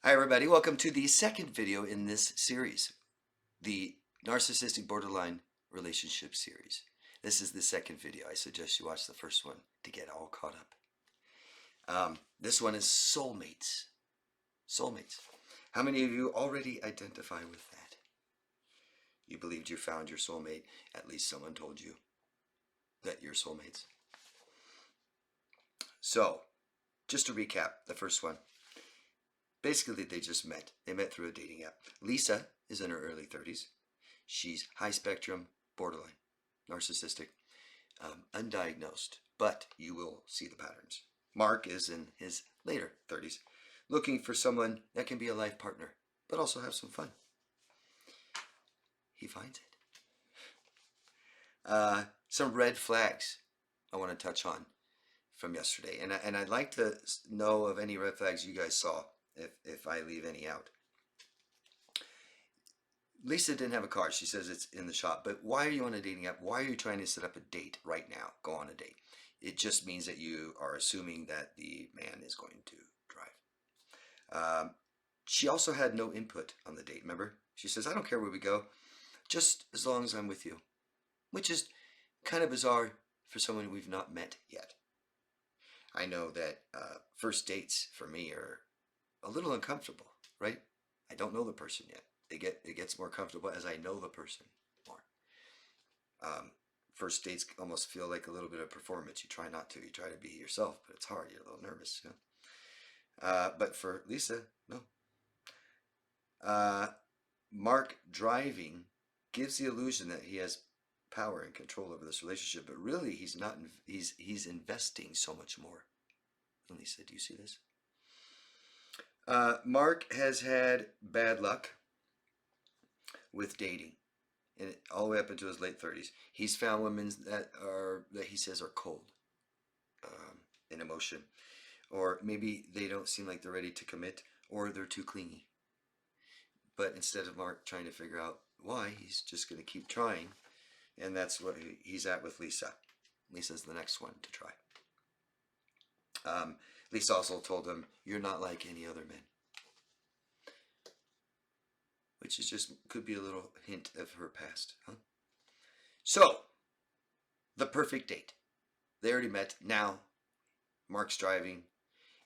Hi everybody, welcome to the second video in this series, the Narcissistic Borderline Relationship series. This is the second video. I suggest you watch the first one to get all caught up. This one is Soulmates. Soulmates. How many of you already identify with that? You believed you found your soulmate. At least someone told you that you're soulmates. So, just to recap, the first one. Basically, they just met. They met through a dating app. Lisa is in her early 30s. She's high spectrum, borderline, narcissistic, undiagnosed, but you will see the patterns. Mark is in his later 30s, looking for someone that can be a life partner, but also have some fun. He finds it. Some red flags I want to touch on from yesterday, and I'd like to know of any red flags you guys saw. If I leave any out. Lisa didn't have a car. She says it's in the shop. But why are you on a dating app? Why are you trying to set up a date right now? Go on a date. It just means that you are assuming that the man is going to drive. She also had no input on the date, remember? She says, I don't care where we go, just as long as I'm with you. Which is kind of bizarre for someone we've not met yet. I know that first dates for me are a little uncomfortable, right? I don't know the person yet. It gets more comfortable as I know the person more. First dates almost feel like a little bit of performance. You try not to. You try to be yourself, but it's hard. You're a little nervous. You know? But for Lisa, no. Mark driving gives the illusion that he has power and control over this relationship, but really he's not. He's investing so much more. And Lisa, do you see this? Mark has had bad luck with dating, and all the way up into his late 30s. He's found women that he says are cold in emotion, or maybe they don't seem like they're ready to commit, or they're too clingy. But instead of Mark trying to figure out why, he's just going to keep trying, and that's what he's at with Lisa. Lisa's the next one to try. Lisa also told him, you're not like any other men. Which is just, could be a little hint of her past, huh? So, the perfect date. They already met. Now, Mark's driving,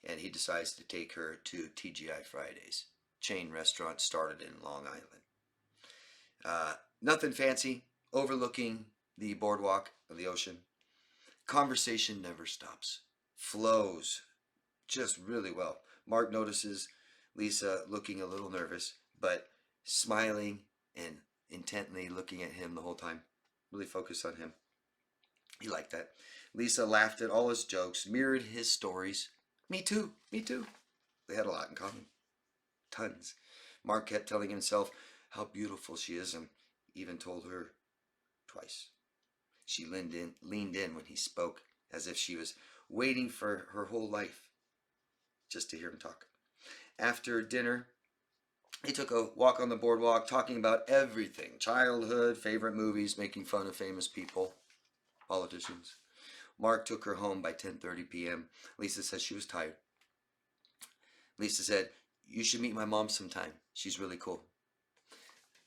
and he decides to take her to TGI Fridays. Chain restaurant started in Long Island. Nothing fancy, overlooking the boardwalk of the ocean. Conversation never stops. Flows just really well. Mark notices Lisa looking a little nervous, but smiling and intently looking at him the whole time. Really focused on him. He liked that. Lisa laughed at all his jokes, mirrored his stories. Me too, me too. They had a lot in common. Tons. Mark kept telling himself how beautiful she is and even told her twice. She leaned in when he spoke, as if she was waiting for her whole life just to hear him talk. After dinner, he took a walk on the boardwalk, talking about everything. Childhood, favorite movies, making fun of famous people, politicians. Mark took her home by 10:30 p.m. Lisa said she was tired. Lisa said, you should meet my mom sometime. She's really cool.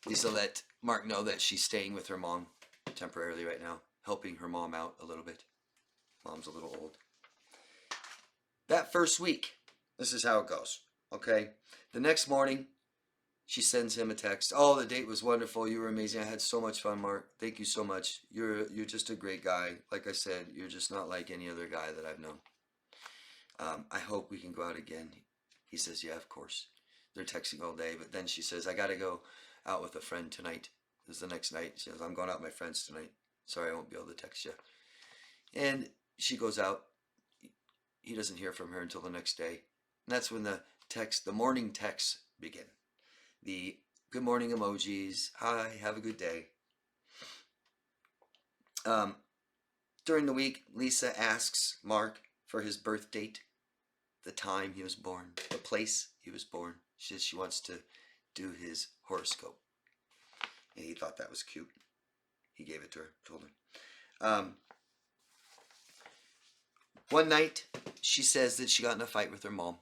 Lisa let Mark know that she's staying with her mom temporarily right now, helping her mom out a little bit. Mom's a little old. That first week, this is how it goes, okay? The next morning, she sends him a text. Oh, the date was wonderful. You were amazing. I had so much fun, Mark. Thank you so much. You're just a great guy. Like I said, you're just not like any other guy that I've known. I hope we can go out again. He says, yeah, of course. They're texting all day, but then she says, I got to go out with a friend tonight. This is the next night. She says, I'm going out with my friends tonight. Sorry, I won't be able to text you. And she goes out. He doesn't hear from her until the next day. And that's when the morning texts begin. The good morning emojis. Hi, have a good day. During the week, Lisa asks Mark for his birth date, the time he was born, the place he was born. She says she wants to do his horoscope. And he thought that was cute. He gave it to her, told her. One night, she says that she got in a fight with her mom.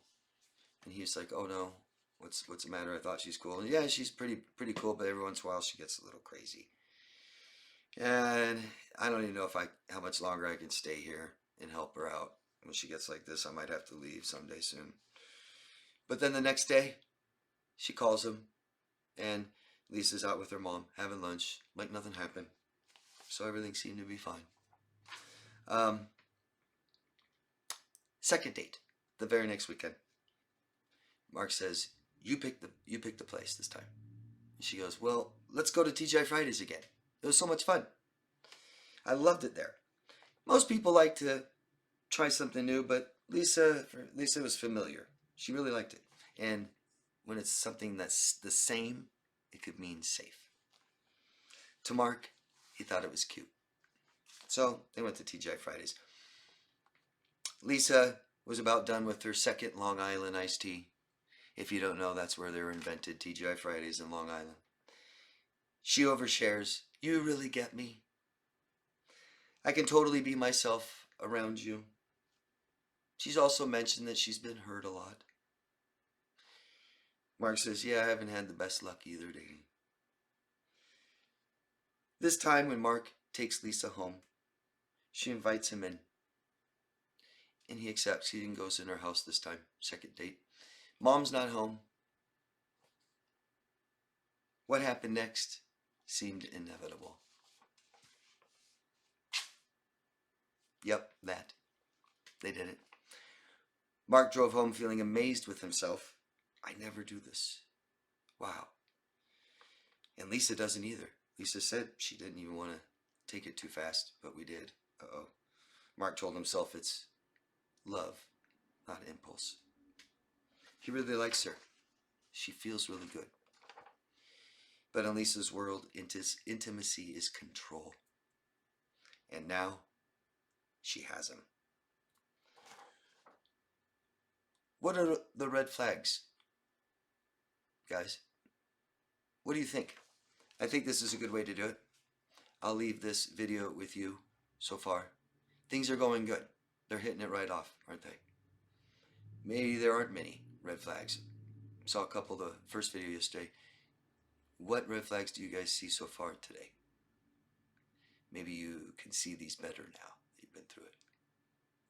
And he was like, oh no, What's the matter? I thought she's cool. And yeah, she's pretty cool, but every once in a while she gets a little crazy. And I don't even know how much longer I can stay here and help her out. When she gets like this, I might have to leave someday soon. But then the next day, she calls him, and Lisa's out with her mom having lunch, like nothing happened. So everything seemed to be fine. Second date, the very next weekend. Mark says, "You pick the place this time." And she goes, "Well, let's go to TGI Fridays again. It was so much fun. I loved it there." Most people like to try something new, but Lisa was familiar. She really liked it. And when it's something that's the same, it could mean safe. To Mark, he thought it was cute. So they went to TGI Fridays. Lisa was about done with her second Long Island iced tea. If you don't know, that's where they were invented, TGI Fridays in Long Island. She overshares. "You really get me. I can totally be myself around you." She's also mentioned that she's been hurt a lot. Mark says, "Yeah, I haven't had the best luck either dating." This time when Mark takes Lisa home, she invites him in. And he accepts. He even goes in her house this time. Second date. Mom's not home. What happened next seemed inevitable. Yep, that. They did it. Mark drove home feeling amazed with himself. I never do this. Wow. And Lisa doesn't either. Lisa said she didn't even want to take it too fast, but we did. Uh-oh. Mark told himself it's love, not impulse. He really likes her. She feels really good. But in Lisa's world, intimacy is control. And now, she has him. What are the red flags, guys? What do you think? I think this is a good way to do it. I'll leave this video with you so far. Things are going good. They're hitting it right off, aren't they? Maybe there aren't many red flags. Saw a couple the first video yesterday. What red flags do you guys see so far today? Maybe you can see these better now that you've been through it,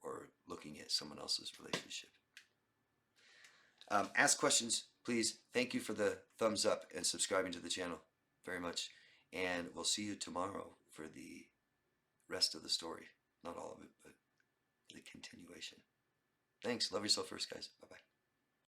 or looking at someone else's relationship. Ask questions, please. Thank you for the thumbs up and subscribing to the channel very much. And we'll see you tomorrow for the rest of the story. Not all of it, but the continuation. Thanks. Love yourself first, guys. Bye-bye.